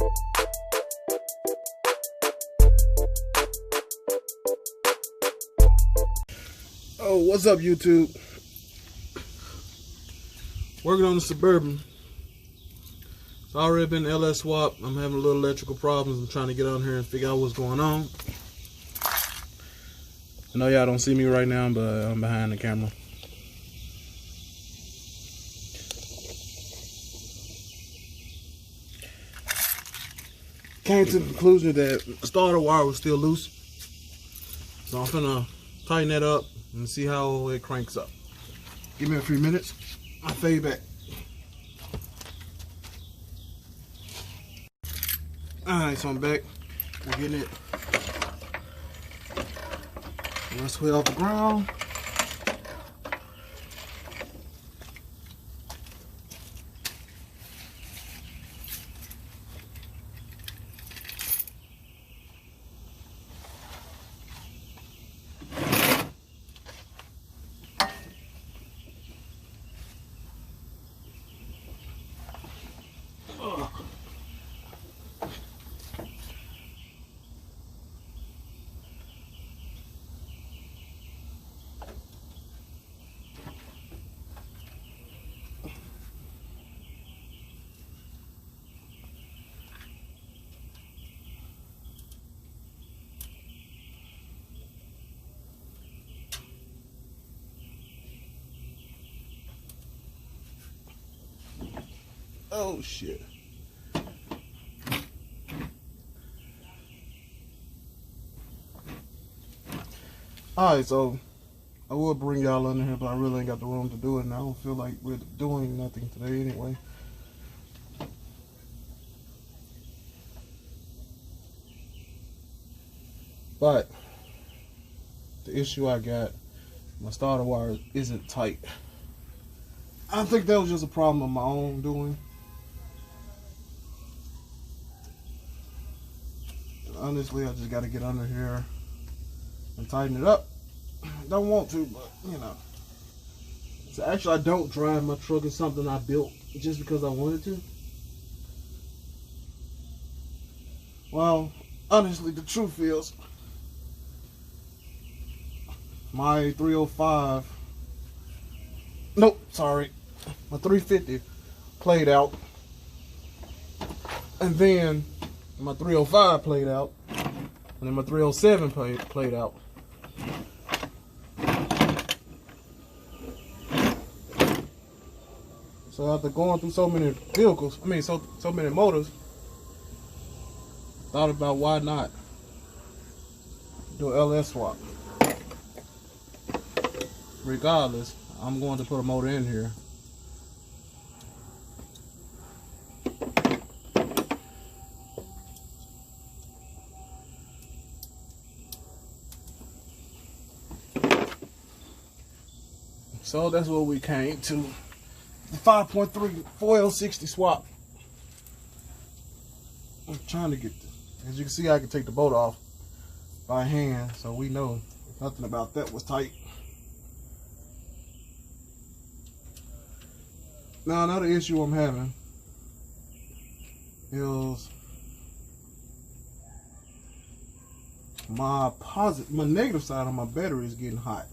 Oh, what's up, YouTube? Working on the Suburban. It's already been LS swap. I'm having a little electrical problems. I'm trying to get on here and figure out what's going on. I know y'all don't see me right now, but I'm behind the camera. Came to the conclusion that the starter wire was still loose. So I'm finna tighten that up and see how it cranks up. Give me a few minutes. I'll fade back. Alright, so I'm back. We're getting it. Let's way off the ground. Oh shit. Alright, so I would bring y'all under here, but I really ain't got the room to do it, and I don't feel like we're doing nothing today anyway. But the issue I got, my starter wire isn't tight. I think that was just a problem of my own doing. Honestly, I just got to get under here and tighten it up. Don't want to, but you know. So actually, I don't drive my truck. It's something I built just because I wanted to. Well, honestly, the truth is, my 305, nope, sorry, my 350 played out, and then my 305 played out, and then my 307 played out. So after going through so many vehicles, so many motors, thought about why not do an LS swap. Regardless, I'm going to put a motor in here. So that's what we came to. The 5.3 4L60 swap. I'm trying to get this. As you can see, I can take the bolt off by hand, so we know nothing about that was tight. Now another issue I'm having is my negative side of my battery is getting hot.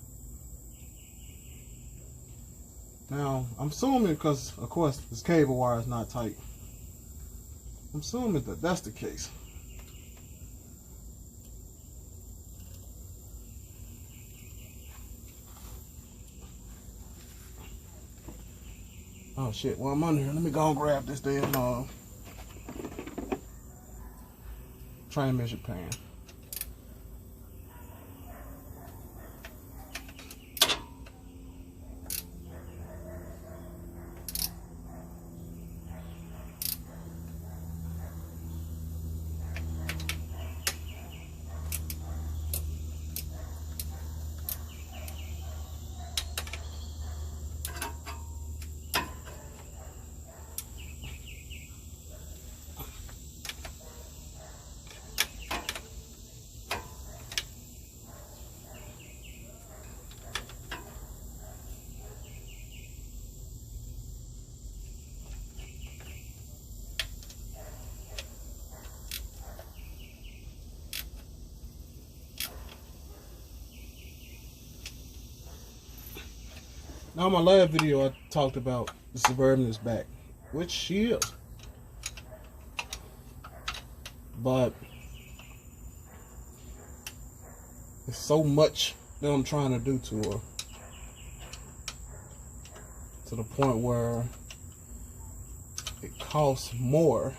Now, I'm assuming, because of course this cable wire is not tight, I'm assuming that that's the case. Oh shit, while I'm under here, let me go and grab this damn transmission pan. Now, in my last video, I talked about the Suburban is back, which she is. But there's so much that I'm trying to do to her, to the point where it costs more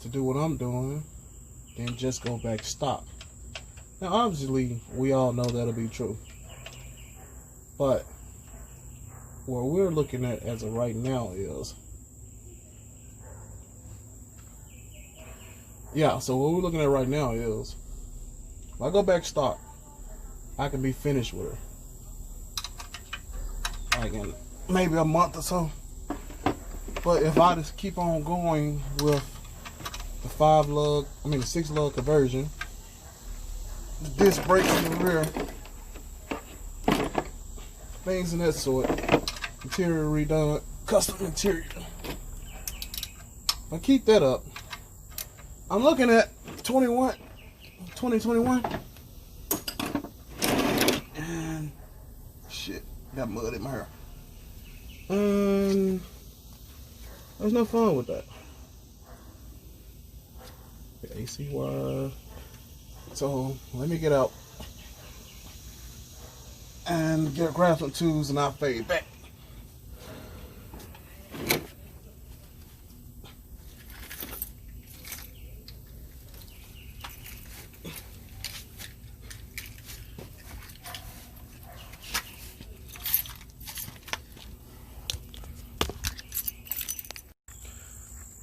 to do what I'm doing than just go back stock. Now, obviously, we all know that'll be true. But what we're looking at as of right now is, so what we're looking at right now is, if I go back stock, I can be finished with her. Like in maybe a month or so. But if I just keep on going with the 6-lug conversion, the disc brakes in the rear, things in that sort, interior redone, custom interior. If I keep that up, I'm looking at 2021. And shit, got mud in my hair. There's no fun with that. The AC wire. So let me get out and grab some tools and I'll fade back.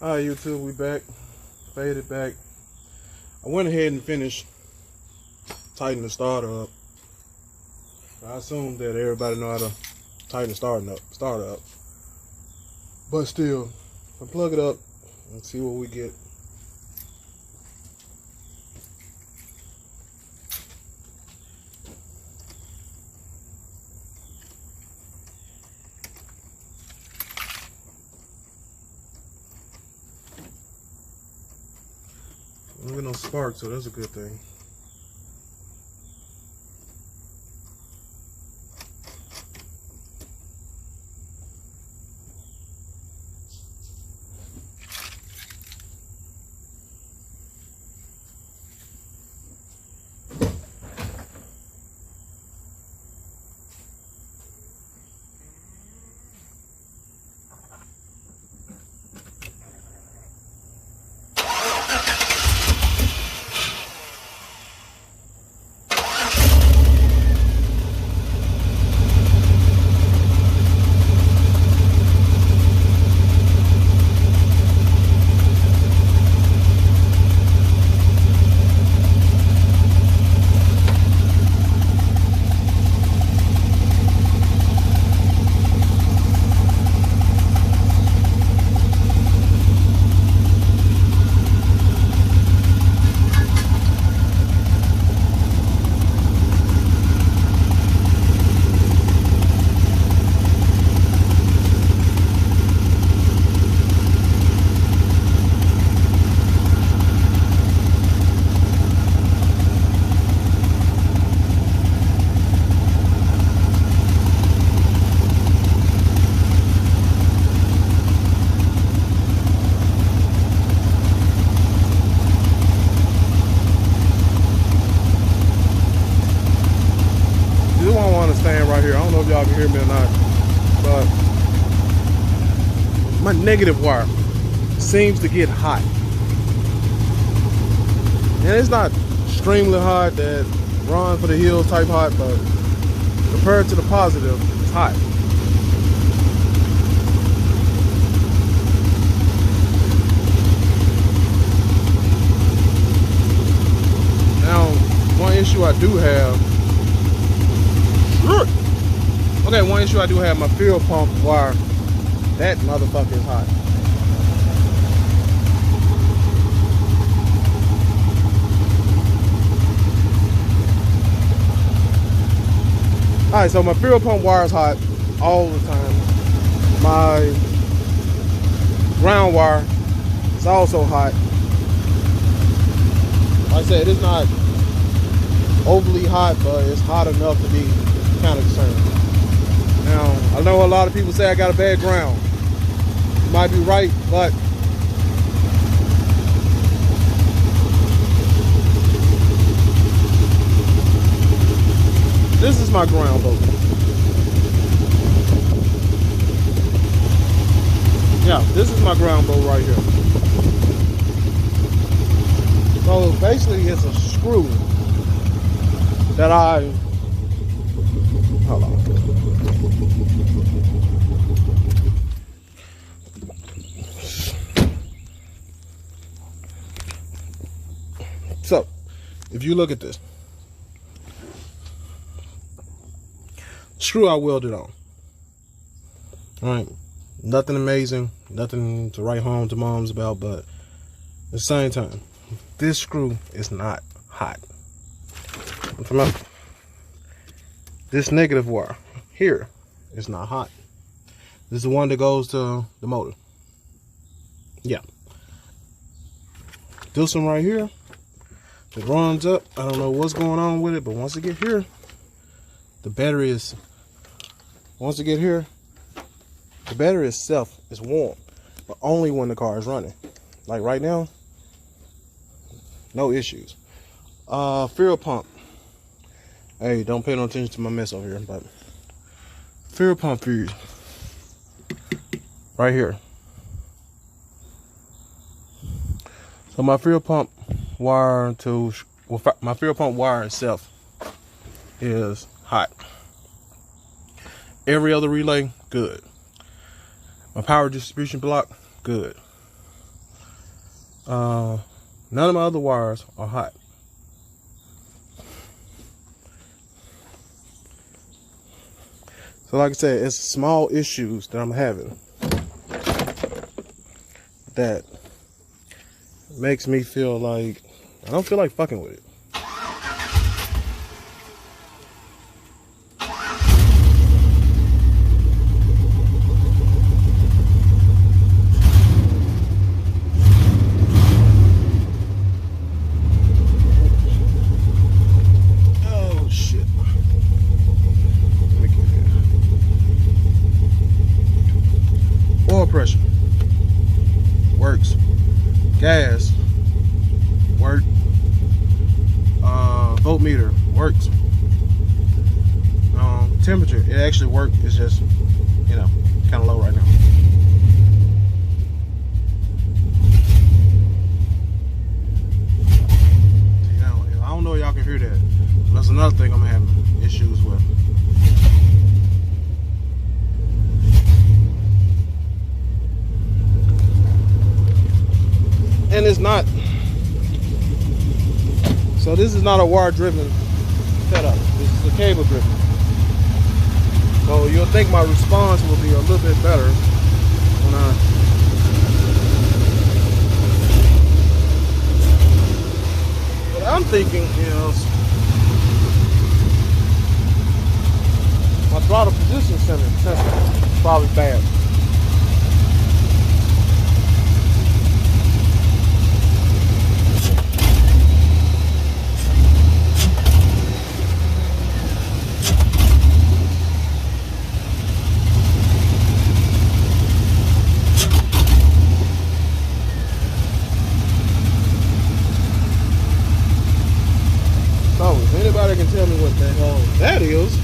Alright, YouTube, we back. Faded back. I went ahead and finished tightening the starter up. I assume that everybody know how to tighten the starter up. But still, I plug it up and see what we get. I don't get no spark, so that's a good thing. If y'all can hear me or not, but my negative wire seems to get hot, and it's not extremely hot that run for the hills type hot, but compared to the positive, it's hot. Now, one issue I do have, my fuel pump wire, that motherfucker is hot. Alright, so my fuel pump wire is hot all the time. My ground wire is also hot. Like I said, it's not overly hot, but it's hot enough to be kind of concerned. Now, I know a lot of people say I got a bad ground. You might be right, but this is my ground, folks. Yeah, this is my ground bolt right here. So basically it's a screw that hold on. So, if you look at this, screw I welded on. Alright, nothing amazing, nothing to write home to moms about, but at the same time, this screw is not hot. I'm talking about this negative wire here is not hot. This is the one that goes to the motor. Yeah. This one right here, it runs up. I don't know what's going on with it, but once it get here, the battery is, once it get here, the battery itself is warm, but only when the car is running. Like right now, no issues. Fuel pump. Hey, don't pay no attention to my mess over here, but fuel pump fuse right here. So my fuel pump wire my fuel pump wire itself is hot. Every other relay, good. My power distribution block, good. None of my other wires are hot. So like I said, it's small issues that I'm having that makes me feel like I don't feel like fucking with it. Oh shit. Let me get it. Oil pressure works. Gas work. Voltmeter works. Temperature, it actually worked. It's just, you know, kind of low right now. You know, I don't know if y'all can hear that. That's another thing I'm having issues with. And it's not, so this is not a wire driven setup. This is a cable driven. So you'll think my response will be a little bit better when what I'm thinking is my throttle position sensor is probably bad. Anybody can tell me what the hell that is.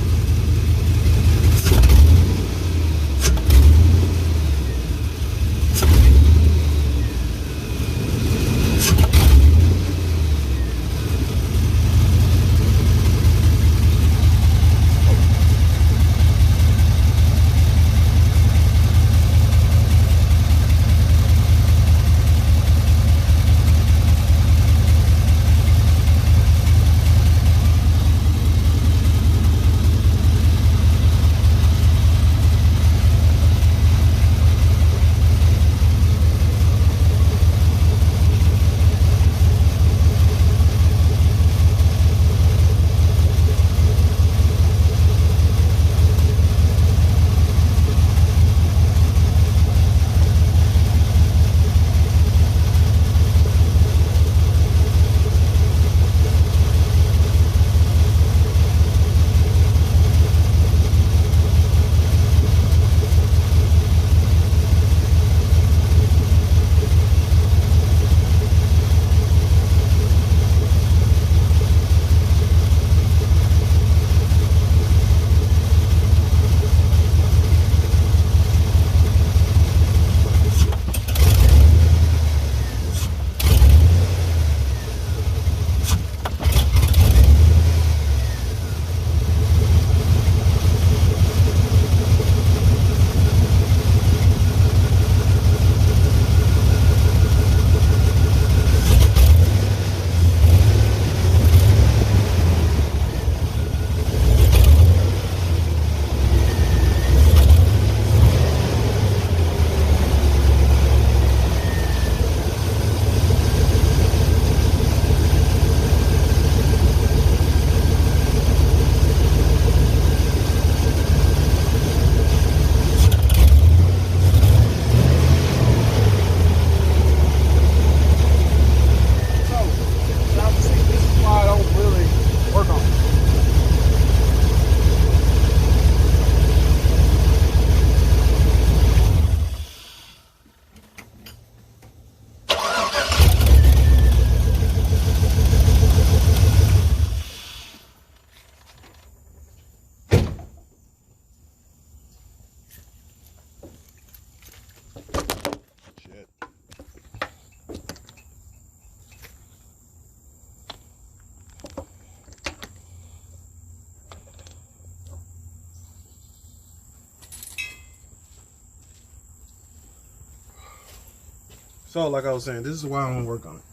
So, like I was saying, this is why I don't work on it.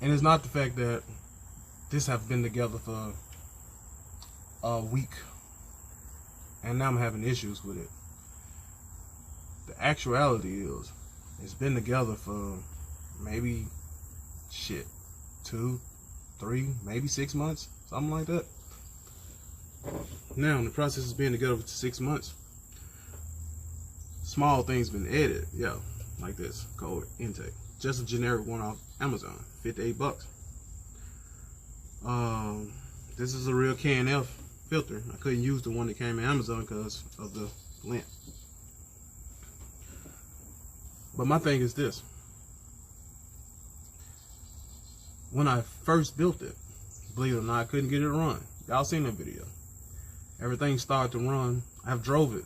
And it's not the fact that this have been together for a week and now I'm having issues with it. The actuality is, it's been together for maybe 2, 3, maybe 6 months, something like that. Now, in the process of being together for 6 months, small things been added, like this cold intake, just a generic one off Amazon, $58. This is a real K&F filter. I couldn't use the one that came in Amazon because of the length. But my thing is this: when I first built it, believe it or not, I couldn't get it to run. Y'all seen that video. Everything started to run. I've drove it.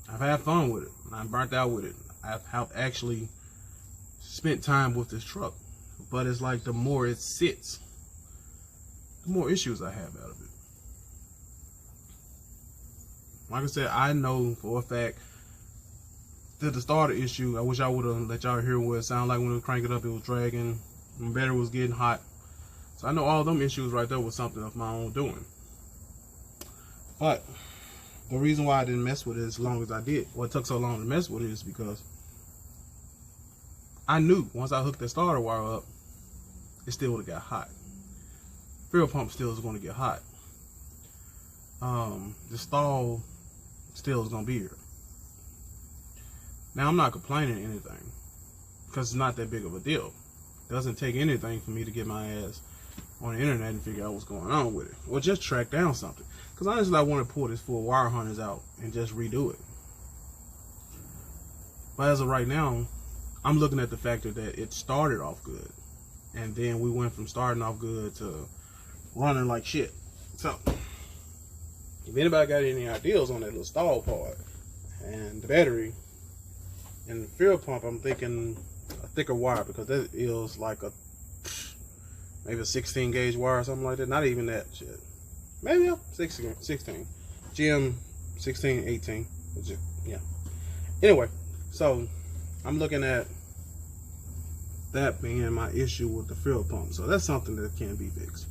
I've had fun with it. I'm burnt out with it. I've actually spent time with this truck. But it's like the more it sits, the more issues I have out of it. Like I said, I know for a fact that the starter issue, I wish I would have let y'all hear what it sounded like when it was cranking up. It was dragging. My battery was getting hot. So I know all them issues right there was something of my own doing. But the reason why I didn't mess with it as long as I did, or it took so long to mess with it, is because I knew once I hooked the starter wire up, it still would have got hot. Fuel pump still is going to get hot. The stall still is going to be here. Now, I'm not complaining or anything, because it's not that big of a deal. It doesn't take anything for me to get my ass on the internet and figure out what's going on with it, or just track down something. Because honestly, I want to pull this full wire harness out and just redo it. But as of right now, I'm looking at the factor that it started off good, and then we went from starting off good to running like shit. So, if anybody got any ideas on that little stall part and the battery and the fuel pump, I'm thinking a thicker wire, because that is like maybe a 16 gauge wire or something like that. Not even that shit. Maybe 16. GM 16, 18. Yeah. Anyway, so I'm looking at that being my issue with the fuel pump. So that's something that can be fixed.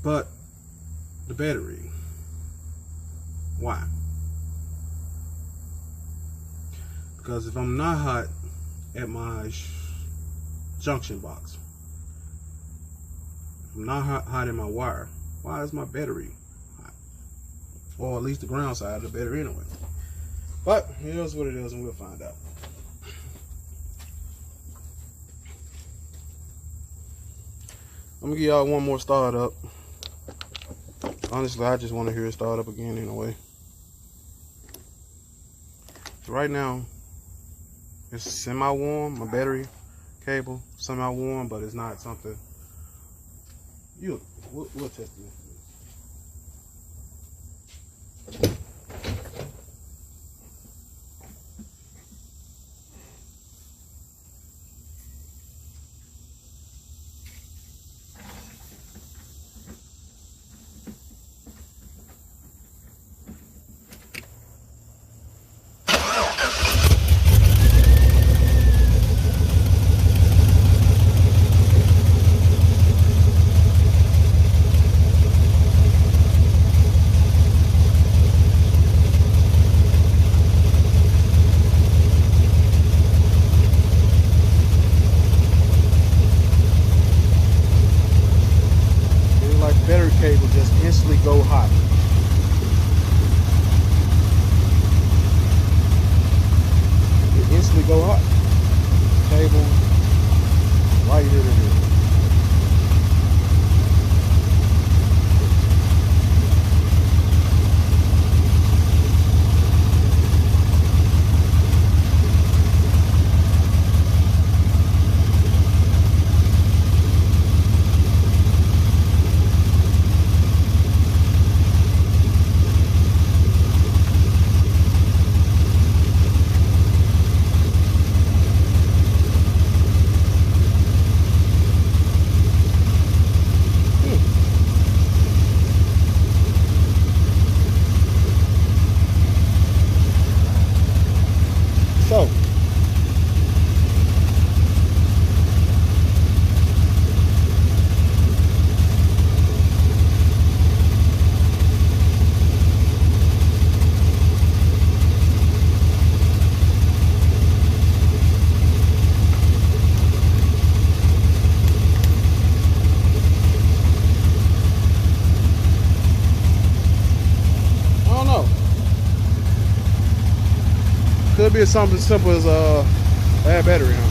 But the battery, why? Because if I'm not hot at my junction box, if I'm not hot in my wire, why is my battery hot? Or at least the ground side of the battery anyway. But it is what it is, and we'll find out. I'm gonna give y'all one more start up. Honestly, I just want to hear it start up again anyway. So right now, it's semi-warm. My battery cable semi-warm, but it's not something. We'll test this. it's something simple as a bad battery, huh?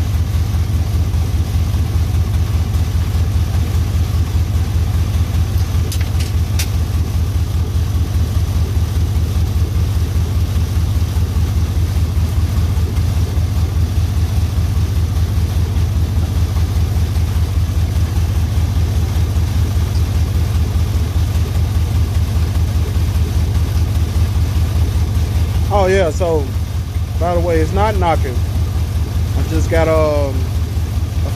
Oh yeah, so by the way, it's not knocking. I just got a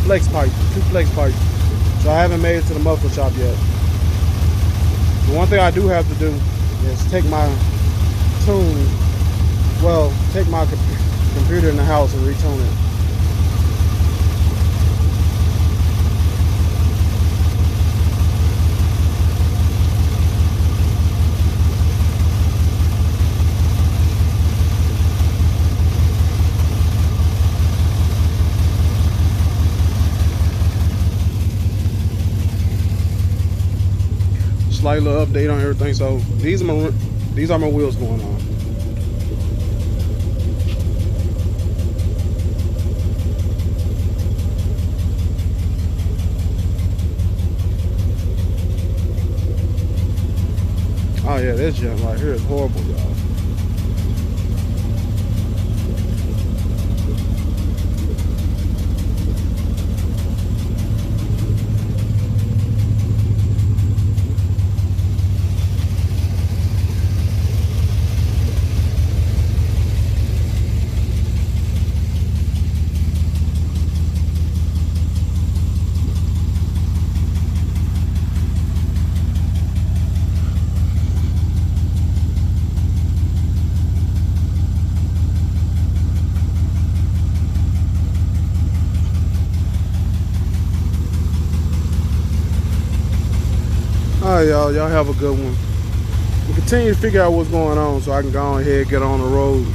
flex pipe, 2 flex pipes. So I haven't made it to the muffler shop yet. The one thing I do have to do is take my take my computer in the house and retune it. Slight little update on everything. So these are my wheels going on. Oh yeah, this jump right here is horrible, y'all. Alright, y'all have a good one. We continue to figure out what's going on so I can go ahead and get on the road.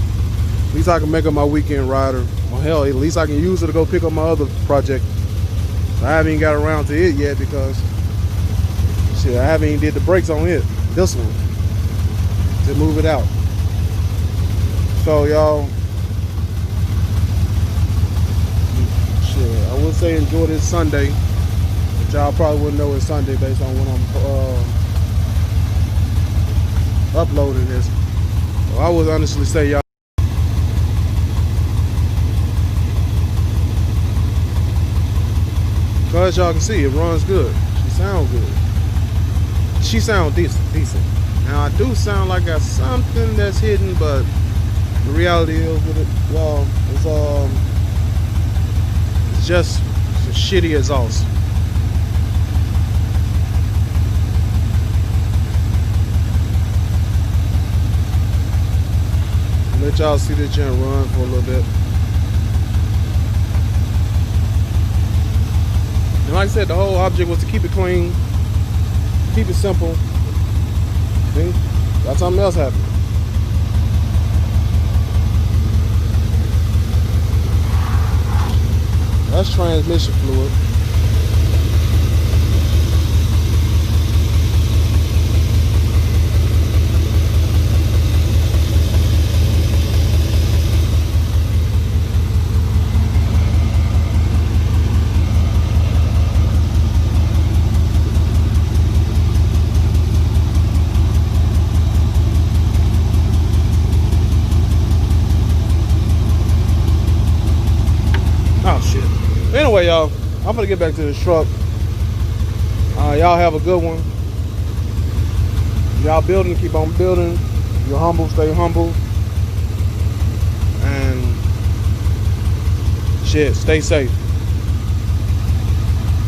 At least I can make up my weekend rider. Well, hell, at least I can use it to go pick up my other project. I haven't even got around to it yet because shit, I haven't even did the brakes on it. This one. To move it out. So y'all, shit, I would say enjoy this Sunday. Y'all probably wouldn't know it's Sunday based on when I'm uploading this. So I would honestly say y'all, because y'all can see it runs good. She sounds good. She sounds decent. Now I do sound like I got something that's hidden, but the reality is with it, y'all, it's just a shitty exhaust. Let y'all see this junk run for a little bit. And like I said, the whole object was to keep it clean, keep it simple. See? Got something else happening. That's transmission fluid. Anyway, y'all, I'm gonna get back to this truck. Y'all have a good one. Y'all building, keep on building. You're humble, stay humble. And shit, stay safe.